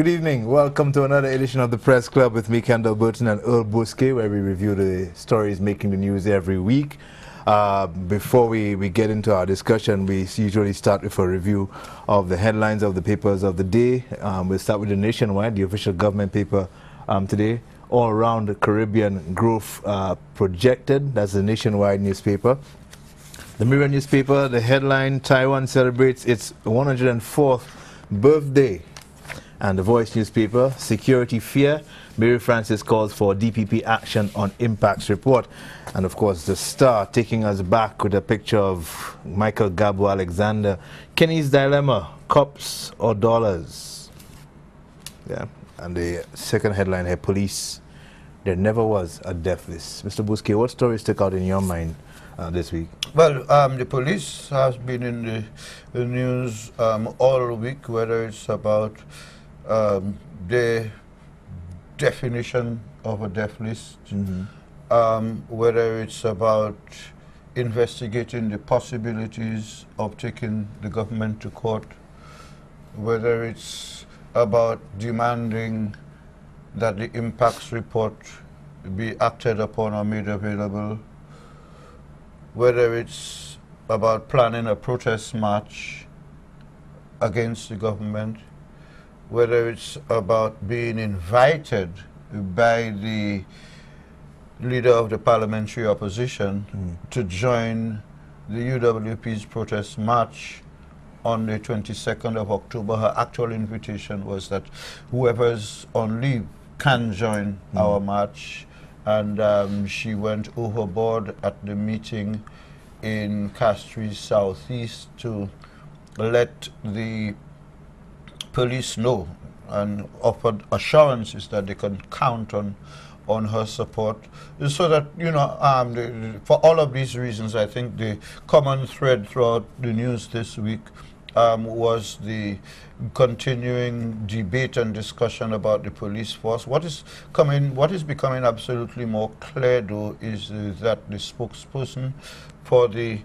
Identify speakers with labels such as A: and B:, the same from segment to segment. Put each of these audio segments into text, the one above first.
A: Good evening. Welcome to another edition of the Press Club with me, Kendall Burton and Earl Buske, where we review the stories making the news every week. Before we get into our discussion, we usually start with a review of the headlines of the papers of the day. We'll start with the Nationwide, the official government paper today. All around the Caribbean growth projected. That's the Nationwide newspaper. The Mirror newspaper, the headline, Taiwan celebrates its 104th birthday. And the Voice newspaper, security fear, Mary Francis calls for DPP action on impacts report. And of course, the Star taking us back with a picture of Michael Gabo Alexander. Kenny's dilemma, cops or dollars? Yeah. And the second headline here, police, there never was a death list. Mr. Buske, what stories stuck out in your mind this week?
B: Well, the police has been in the news all week, whether it's about the definition of a death list, whether it's about investigating the possibilities of taking the government to court, whether it's about demanding that the impacts report be acted upon or made available, whether it's about planning a protest march against the government, whether it's about being invited by the leader of the parliamentary opposition to join the UWP's protest march on the 22nd of October. Her actual invitation was that whoever's on leave can join our march. And she went overboard at the meeting in Castries Southeast to let the police know and offered assurances that they can count on her support. So that, you know, for all of these reasons, I think the common thread throughout the news this week was the continuing debate and discussion about the police force. What is becoming absolutely more clear, though, is that the spokesperson for the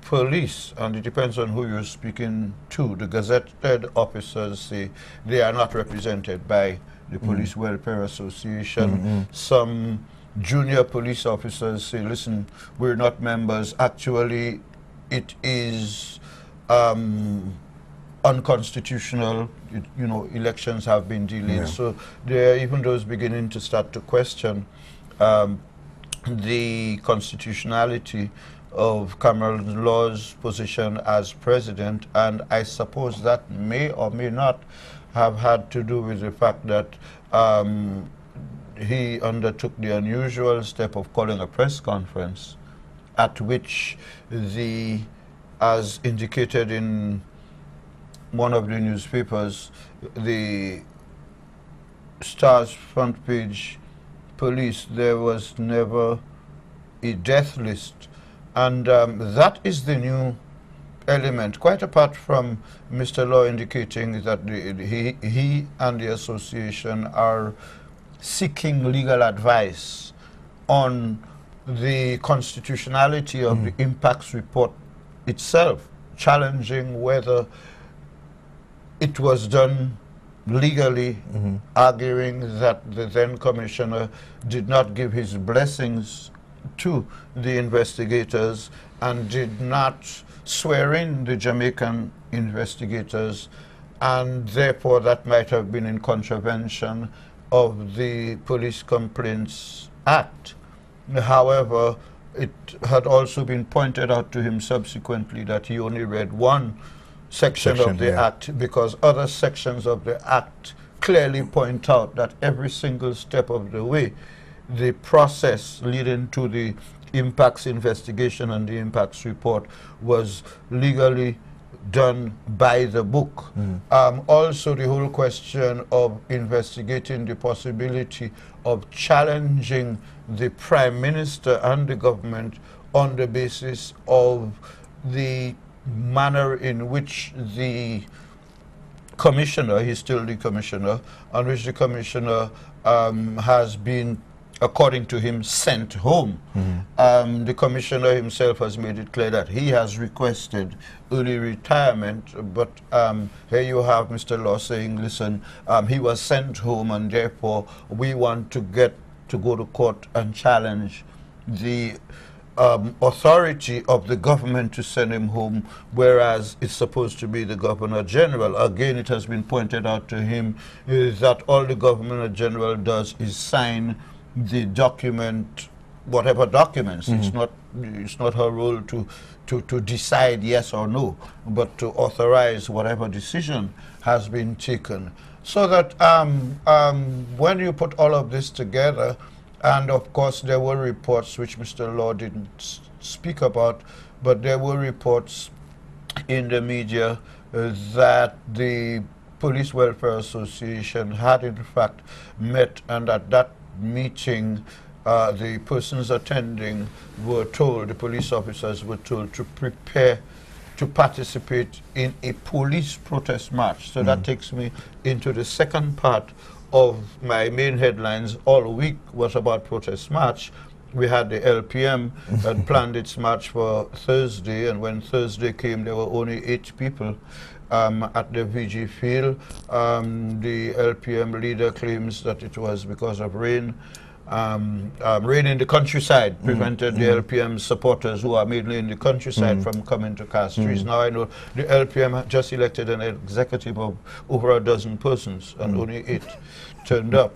B: police, and it depends on who you're speaking to, the gazetted officers say they are not represented by the Police Welfare Association. Some junior police officers say, listen, we're not members. Actually, it is unconstitutional. You know, elections have been delayed. So there are even those beginning to start to question the constitutionality of Cameron Law's position as president, and I suppose that may or may not have had to do with the fact that he undertook the unusual step of calling a press conference at which as indicated in one of the newspapers, the Star's front page police, there was never a death list. And that is the new element, quite apart from Mr. Law indicating that he and the association are seeking legal advice on the constitutionality of the impacts report itself, challenging whether it was done legally, arguing that the then commissioner did not give his blessings to the investigators and did not swear in the Jamaican investigators, and therefore that might have been in contravention of the Police Complaints Act. However, it had also been pointed out to him subsequently that he only read one section of the Act, because other sections of the Act clearly point out that every single step of the way, the process leading to the impacts investigation and the impacts report was legally done by the book. Also, the whole question of investigating the possibility of challenging the Prime Minister and the government on the basis of the manner in which the commissioner, he's still the commissioner, on which the commissioner has been according to him, sent home. The commissioner himself has made it clear that he has requested early retirement, but here you have Mr. Law saying, listen, he was sent home, and therefore we want to go to court and challenge the authority of the government to send him home, whereas it's supposed to be the Governor General. Again, it has been pointed out to him that all the Governor General does is sign the document, whatever documents. It's not her role to decide yes or no, but to authorize whatever decision has been taken. So that when you put all of this together, and of course there were reports which Mr. Law didn't speak about, but there were reports in the media that the Police Welfare Association had in fact met, and at that meeting the persons attending were told, the police officers were told to prepare to participate in a police protest march. So that takes me into the second part of my main headlines all week was about protest march. We had the LPM that planned its march for Thursday, and when Thursday came, there were only 8 people at the VG field. The LPM leader claims that it was because of rain. Rain in the countryside prevented the LPM supporters, who are mainly in the countryside, from coming to Castries. Now I know the LPM just elected an executive of over a dozen persons, and only 8 turned up.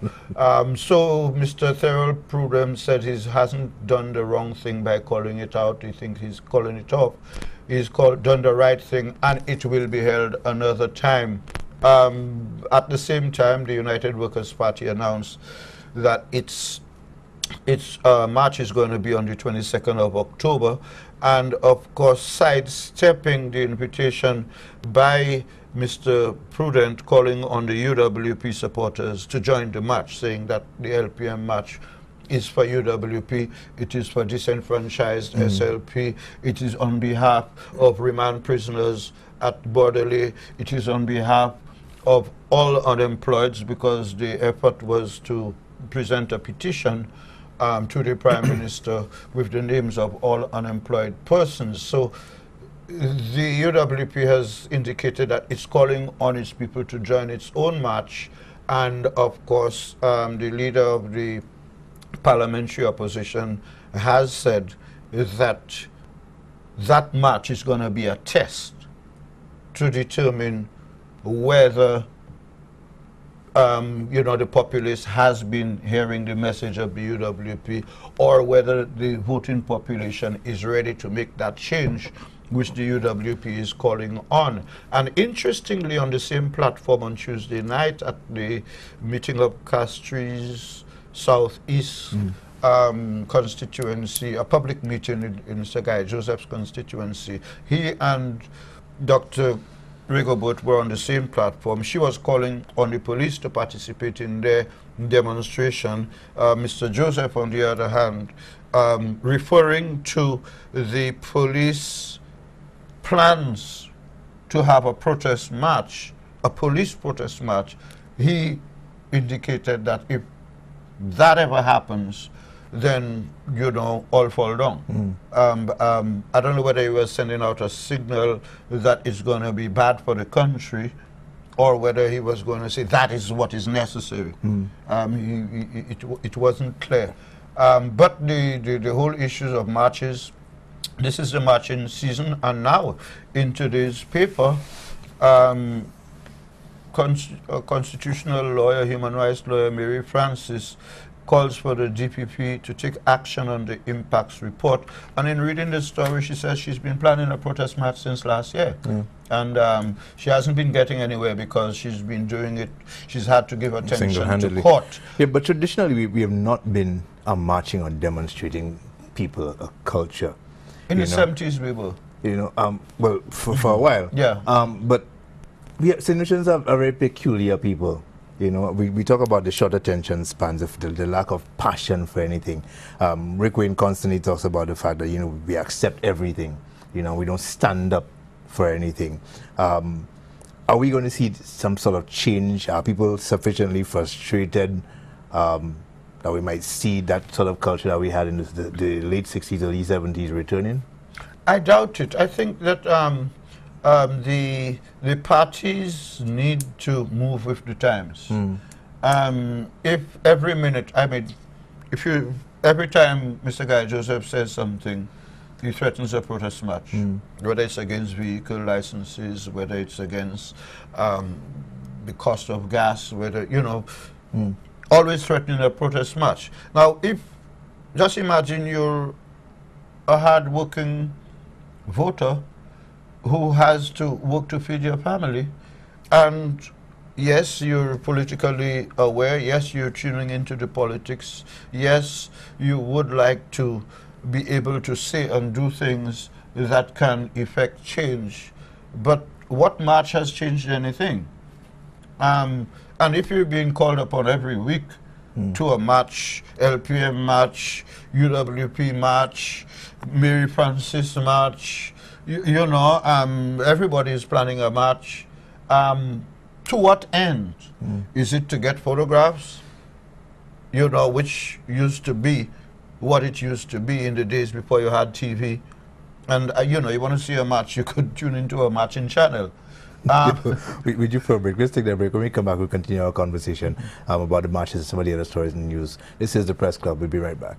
B: So Mr. Thurl Prudhomme said he hasn't done the wrong thing by calling it out. He thinks he's calling it off. He's done the right thing, and it will be held another time. At the same time, the United Workers' Party announced that its march is going to be on the 22nd of October, and of course sidestepping the invitation by Mr. Prudent, calling on the UWP supporters to join the march, saying that the LPM march is for UWP, it is for disenfranchised SLP, it is on behalf of remand prisoners at Bordelais, it is on behalf of all unemployed, because the effort was to present a petition to the Prime Minister with the names of all unemployed persons. So the UWP has indicated that it's calling on its people to join its own march, and of course the leader of the parliamentary opposition has said that that march is going to be a test to determine whether the populace has been hearing the message of the UWP, or whether the voting population is ready to make that change which the UWP is calling on. And interestingly, on the same platform on Tuesday night at the meeting of Castries Southeast constituency, a public meeting in Mr. Guy Joseph's constituency, he and Dr. Rigobert were on the same platform. She was calling on the police to participate in their demonstration. Mr. Joseph, on the other hand, referring to the police plans to have a protest march, a police protest march, he indicated that if that ever happens, then, all fall down. I don't know whether he was sending out a signal that it's going to be bad for the country, or whether he was going to say that is what is necessary. It wasn't clear. But the whole issues of marches, this is the marching season, and now in today's paper, a constitutional lawyer, human rights lawyer, Mary Francis, calls for the DPP to take action on the impacts report. And in reading the story, she says she's been planning a protest march since last year. And she hasn't been getting anywhere because she's been doing it, she's had to give attention to court.
A: Yeah, but traditionally we have not been marching or demonstrating people a culture.
B: In the 70s we were.
A: Well, for a while.
B: Yeah.
A: But St. Lucians are very peculiar people. We talk about the short attention spans, of the lack of passion for anything. Rick Wayne constantly talks about the fact that, we accept everything. We don't stand up for anything. Are we going to see some sort of change? Are people sufficiently frustrated? that we might see that sort of culture that we had in the late 60s, early 70s returning?
B: I doubt it. I think that the parties need to move with the times. If every minute, I mean, every time Mr. Guy Joseph says something, he threatens a protest march, whether it's against vehicle licenses, whether it's against the cost of gas, whether, you know, always threatening a protest march. Now, just imagine you're a hard-working voter who has to work to feed your family, and yes, you're politically aware, yes, you're tuning into the politics, yes, you would like to be able to say and do things that can effect change, but what march has changed anything? And if you're being called upon every week to a march, LPM march, UWP march, Mary Francis march, you know, everybody is planning a march. To what end? Is it to get photographs? You know, which used to be what it used to be in the days before you had TV. And, you know, you want to see a match, you could tune into a matching channel.
A: We do for a break. Let's take that break. When we come back, we'll continue our conversation about the marches and some of the other stories in the news. This is The Press Club. We'll be right back.